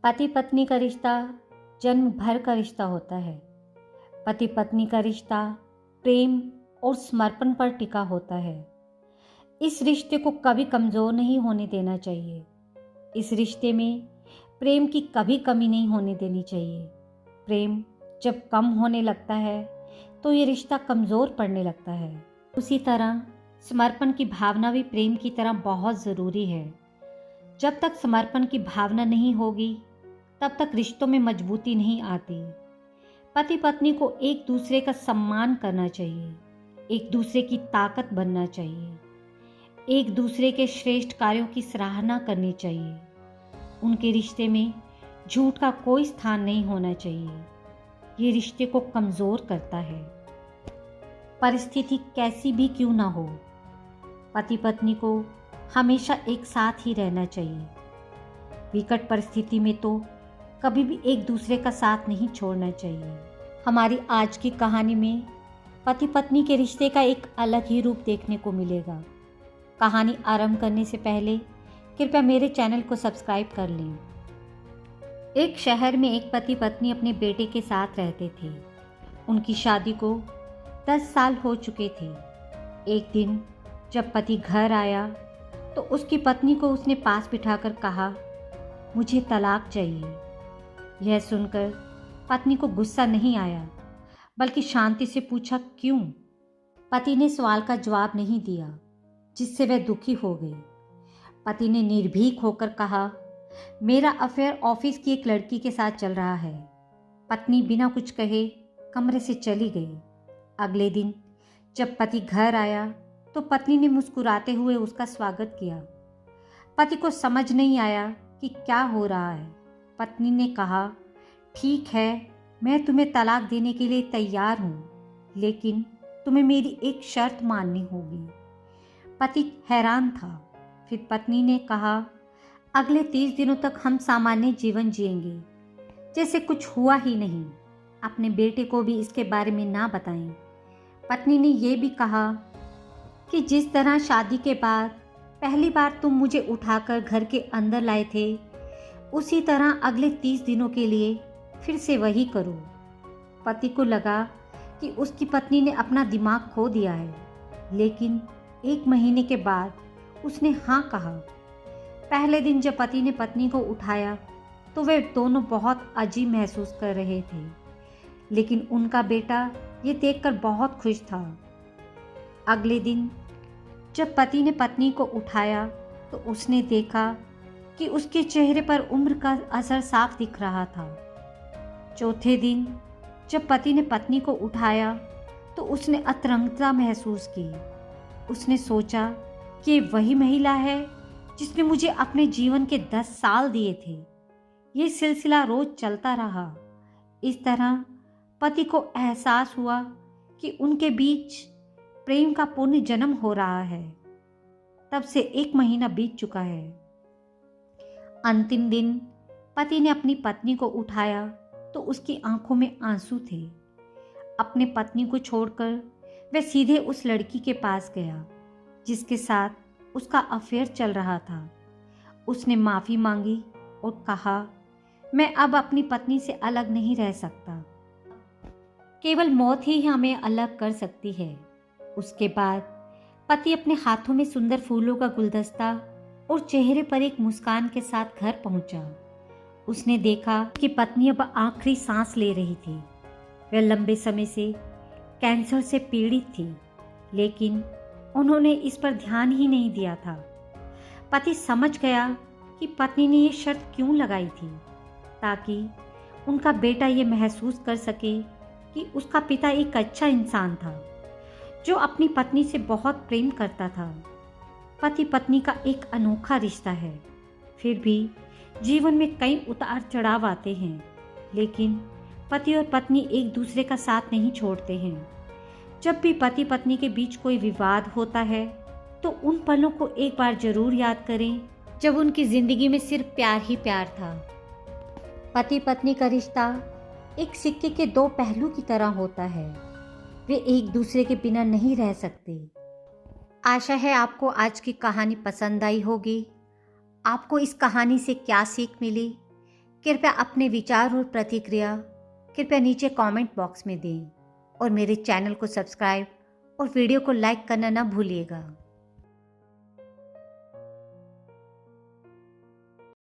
पति पत्नी का रिश्ता जन्म भर का रिश्ता होता है। पति पत्नी का रिश्ता प्रेम और समर्पण पर टिका होता है। इस रिश्ते को कभी कमज़ोर नहीं होने देना चाहिए। इस रिश्ते में प्रेम की कभी कमी नहीं होने देनी चाहिए। प्रेम जब कम होने लगता है तो ये रिश्ता कमज़ोर पड़ने लगता है। उसी तरह समर्पण की भावना भी प्रेम की तरह बहुत ज़रूरी है। जब तक समर्पण की भावना नहीं होगी तब तक रिश्तों में मजबूती नहीं आती। पति पत्नी को एक दूसरे का सम्मान करना चाहिए, एक दूसरे की ताकत बनना चाहिए, एक दूसरे के श्रेष्ठ कार्यों की सराहना करनी चाहिए। उनके रिश्ते में झूठ का कोई स्थान नहीं होना चाहिए। ये रिश्ते को कमज़ोर करता है। परिस्थिति कैसी भी क्यों ना हो, पति पत्नी को हमेशा एक साथ ही रहना चाहिए। विकट परिस्थिति में तो कभी भी एक दूसरे का साथ नहीं छोड़ना चाहिए। हमारी आज की कहानी में पति पत्नी के रिश्ते का एक अलग ही रूप देखने को मिलेगा। कहानी आरंभ करने से पहले कृपया मेरे चैनल को सब्सक्राइब कर लें। एक शहर में एक पति पत्नी अपने बेटे के साथ रहते थे। उनकी शादी को 10 साल हो चुके थे। एक दिन जब पति घर आया तो उसकी पत्नी को उसने पास बिठाकर कहा, मुझे तलाक चाहिए। यह सुनकर पत्नी को गुस्सा नहीं आया, बल्कि शांति से पूछा, क्यों? पति ने सवाल का जवाब नहीं दिया, जिससे वह दुखी हो गई। पति ने निर्भीक होकर कहा, मेरा अफेयर ऑफिस की एक लड़की के साथ चल रहा है। पत्नी बिना कुछ कहे कमरे से चली गई। अगले दिन जब पति घर आया तो पत्नी ने मुस्कुराते हुए उसका स्वागत किया। पति को समझ नहीं आया कि क्या हो रहा है। पत्नी ने कहा, ठीक है, मैं तुम्हें तलाक देने के लिए तैयार हूँ, लेकिन तुम्हें मेरी एक शर्त माननी होगी। पति हैरान था। फिर पत्नी ने कहा, अगले 30 दिनों तक हम सामान्य जीवन जिएंगे, जैसे कुछ हुआ ही नहीं। अपने बेटे को भी इसके बारे में ना बताएं। पत्नी ने यह भी कहा कि जिस तरह शादी के बाद पहली बार तुम मुझे उठाकर घर के अंदर लाए थे, उसी तरह अगले 30 दिनों के लिए फिर से वही करो। पति को लगा कि उसकी पत्नी ने अपना दिमाग खो दिया है, लेकिन 1 महीने के बाद उसने हाँ कहा। पहले दिन जब पति ने पत्नी को उठाया तो वे दोनों बहुत अजीब महसूस कर रहे थे, लेकिन उनका बेटा ये देखकर बहुत खुश था। अगले दिन जब पति ने पत्नी को उठाया तो उसने देखा कि उसके चेहरे पर उम्र का असर साफ दिख रहा था। चौथे दिन जब पति ने पत्नी को उठाया तो उसने अतरंगता महसूस की। उसने सोचा कि वही महिला है जिसने मुझे अपने जीवन के 10 साल दिए थे। ये सिलसिला रोज चलता रहा। इस तरह पति को एहसास हुआ कि उनके बीच प्रेम का पुनर्जन्म हो रहा है। तब से 1 महीना बीत चुका है। अंतिम दिन पति ने अपनी पत्नी को उठाया तो उसकी आंखों में आंसू थे। अपने पत्नी को छोड़कर वह सीधे उस लड़की के पास गया जिसके साथ उसका अफेयर चल रहा था। उसने माफ़ी मांगी और कहा, मैं अब अपनी पत्नी से अलग नहीं रह सकता। केवल मौत ही हमें अलग कर सकती है। उसके बाद पति अपने हाथों में सुंदर फूलों का गुलदस्ता और चेहरे पर एक मुस्कान के साथ घर पहुंचा। उसने देखा कि पत्नी अब आखिरी सांस ले रही थी। वह लंबे समय से कैंसर से पीड़ित थी, लेकिन उन्होंने इस पर ध्यान ही नहीं दिया था। पति समझ गया कि पत्नी ने ये शर्त क्यों लगाई थी, ताकि उनका बेटा ये महसूस कर सके कि उसका पिता एक अच्छा इंसान था जो अपनी पत्नी से बहुत प्रेम करता था। पति पत्नी का एक अनोखा रिश्ता है। फिर भी जीवन में कई उतार चढ़ाव आते हैं, लेकिन पति और पत्नी एक दूसरे का साथ नहीं छोड़ते हैं। जब भी पति पत्नी के बीच कोई विवाद होता है तो उन पलों को एक बार जरूर याद करें जब उनकी ज़िंदगी में सिर्फ प्यार ही प्यार था। पति पत्नी का रिश्ता एक सिक्के के 2 पहलू की तरह होता है। वे एक दूसरे के बिना नहीं रह सकते। आशा है आपको आज की कहानी पसंद आई होगी। आपको इस कहानी से क्या सीख मिली, कृपया अपने विचार और प्रतिक्रिया कृपया नीचे कमेंट बॉक्स में दें और मेरे चैनल को सब्सक्राइब और वीडियो को लाइक करना ना भूलिएगा।